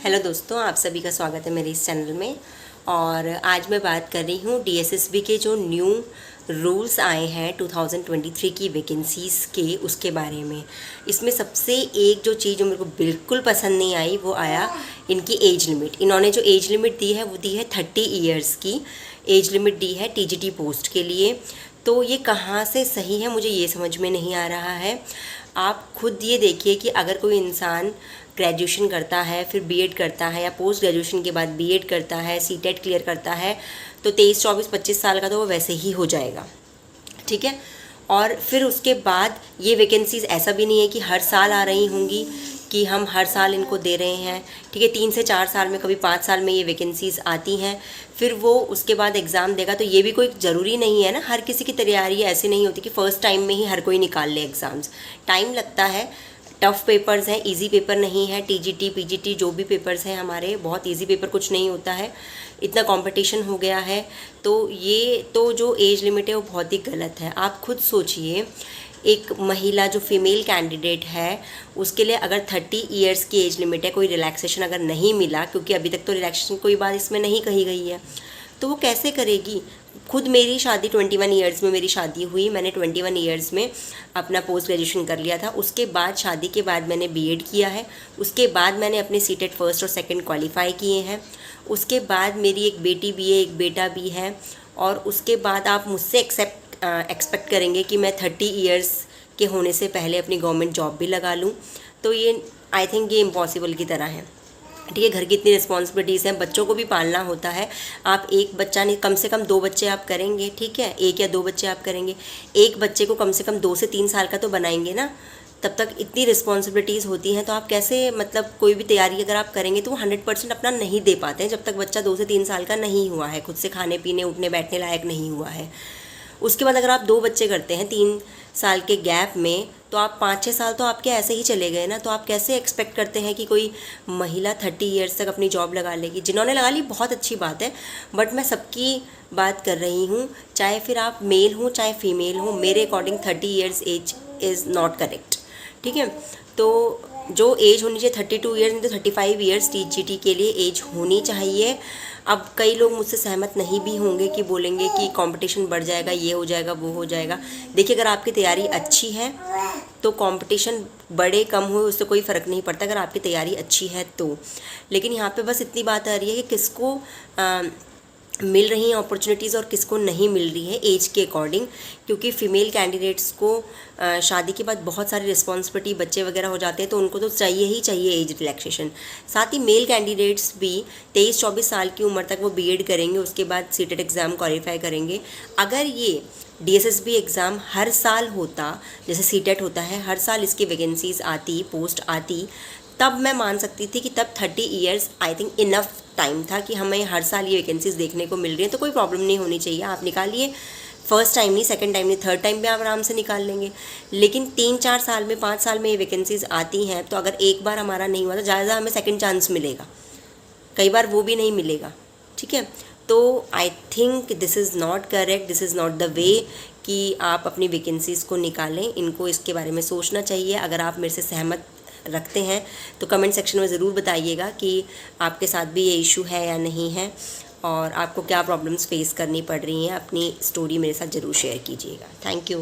Hello दोस्तों, आप सभी का स्वागत है मेरे इस चैनल में। और आज मैं बात कर रही हूँ डीएसएसबी के जो न्यू रूल्स आए हैं 2023 की वैकेंसीज़ के, उसके बारे में। इसमें सबसे एक जो चीज़ जो मेरे को बिल्कुल पसंद नहीं आई वो आया इनकी एज लिमिट। इन्होंने जो एज लिमिट दी है वो दी है 30 ईयर्स की एज लिमिट दी है टीजीटी पोस्ट के लिए। तो ये कहाँ से सही है, मुझे ये समझ में नहीं आ रहा है। आप खुद ये देखिए कि अगर कोई इंसान ग्रेजुएशन करता है, फिर बीएड करता है, या पोस्ट ग्रेजुएशन के बाद बीएड करता है, सीटेट क्लियर करता है, तो 23, 24, 25 साल का तो वो वैसे ही हो जाएगा, ठीक है। और फिर उसके बाद ये वैकेंसीज़ ऐसा भी नहीं है कि हर साल आ रही होंगी कि हम हर साल इनको दे रहे हैं, ठीक है। 3 से 4 साल में, कभी 5 साल में ये वैकेंसीज़ आती हैं। फिर वो उसके बाद एग्ज़ाम देगा, तो ये भी कोई ज़रूरी नहीं है ना। हर किसी की तैयारी ऐसी नहीं होती कि फ़र्स्ट टाइम में ही हर कोई निकाल ले एग्ज़ाम्स। टाइम लगता है, टफ़ पेपर्स हैं, इजी पेपर नहीं है। टीजीटी पीजीटी जो भी पेपर्स हैं हमारे, बहुत इजी पेपर कुछ नहीं होता है। इतना कंपटीशन हो गया है, तो ये तो जो एज लिमिट है वो बहुत ही गलत है। आप खुद सोचिए, एक महिला जो फीमेल कैंडिडेट है उसके लिए अगर 30 ईयर्स की एज लिमिट है, कोई रिलैक्सेशन अगर नहीं मिला, क्योंकि अभी तक तो रिलैक्सेशन कोई बात इसमें नहीं कही गई है, तो वो कैसे करेगी। खुद मेरी शादी 21 ईयर्स में मेरी शादी हुई। मैंने 21 ईयर्स में अपना पोस्ट ग्रेजुएशन कर लिया था। उसके बाद शादी के बाद मैंने बीएड किया है। उसके बाद मैंने अपने सीटेट फर्स्ट और सेकंड क्वालिफाई किए हैं। उसके बाद मेरी एक बेटी भी है, एक बेटा भी है। और उसके बाद आप मुझसे एक्सपेक्ट करेंगे कि मैं 30 ईयर्स के होने से पहले अपनी गवर्नमेंट जॉब भी लगा लूँ, तो ये आई थिंक ये इम्पॉसिबल की तरह है, ठीक है। घर की इतनी रिस्पॉन्सिबिलिटीज़ हैं, बच्चों को भी पालना होता है। आप एक बच्चा नहीं, कम से कम 2 बच्चे आप करेंगे, ठीक है। 1 या 2 बच्चे आप करेंगे, एक बच्चे को कम से कम 2 से 3 साल का तो बनाएंगे ना। तब तक इतनी रिस्पॉन्सिबिलिटीज़ होती हैं, तो आप कैसे, मतलब कोई भी तैयारी अगर आप करेंगे तो वो 100% अपना नहीं दे पाते हैं जब तक बच्चा 2 से 3 साल का नहीं हुआ है, खुद से खाने पीने उठने बैठने लायक नहीं हुआ है। उसके बाद अगर आप 2 बच्चे करते हैं 3 साल के गैप में, तो आप 5-6 साल तो आपके ऐसे ही चले गए ना। तो आप कैसे एक्सपेक्ट करते हैं कि कोई महिला 30 ईयर्स तक अपनी जॉब लगा लेगी। जिन्होंने लगा ली बहुत अच्छी बात है, बट मैं सबकी बात कर रही हूँ, चाहे फिर आप मेल हो चाहे फीमेल हो। मेरे according 30 years age is not correct, ठीक है। तो जो एज होनी चाहिए 32 ईयर्स, नहीं तो 35 ईयर्स टीजीटी के लिए एज होनी चाहिए। अब कई लोग मुझसे सहमत नहीं भी होंगे कि बोलेंगे कि कंपटीशन बढ़ जाएगा, ये हो जाएगा, वो हो जाएगा। देखिए, अगर आपकी तैयारी अच्छी है तो कंपटीशन बढ़े कम हो उससे कोई फ़र्क नहीं पड़ता, अगर आपकी तैयारी अच्छी है तो। लेकिन यहाँ पे बस इतनी बात आ रही है कि किसको मिल रही हैं अपॉर्चुनिटीज़ और किसको नहीं मिल रही है एज के अकॉर्डिंग। क्योंकि फ़ीमेल कैंडिडेट्स को शादी के बाद बहुत सारी रिस्पॉन्सिबिलिटी, बच्चे वगैरह हो जाते हैं, तो उनको तो चाहिए ही चाहिए एज रिलैक्सेशन। साथ ही मेल कैंडिडेट्स भी 23-24 साल की उम्र तक वो बीएड करेंगे, उसके बाद सीटेट एग्ज़ाम क्वालिफाई करेंगे। अगर ये डीएसएसबी एग्ज़ाम हर साल होता, जैसे सीटेट होता है, हर साल इसकी वैकेंसीज़ आती, पोस्ट आती, तब मैं मान सकती थी कि तब 30 years I think enough time था कि हमें हर साल ये वैकेंसीज़ देखने को मिल रही हैं, तो कोई प्रॉब्लम नहीं होनी चाहिए। आप निकालिए, फर्स्ट टाइम नहीं, सेकंड टाइम नहीं, थर्ड टाइम भी आप आराम से निकाल लेंगे। लेकिन 3-4 साल में, 5 साल में ये वैकेंसीज़ आती हैं, तो अगर एक बार हमारा नहीं हुआ तो ज़्यादा हमें सेकंड चांस मिलेगा, कई बार वो भी नहीं मिलेगा, ठीक है। तो I think this is not correct, this is not the way कि आप अपनी वैकेंसीज़ को निकालें। इनको इसके बारे में सोचना चाहिए। अगर आप मेरे से सहमत रखते हैं तो कमेंट सेक्शन में ज़रूर बताइएगा कि आपके साथ भी ये इशू है या नहीं है, और आपको क्या प्रॉब्लम्स फेस करनी पड़ रही हैं। अपनी स्टोरी मेरे साथ ज़रूर शेयर कीजिएगा। Thank you.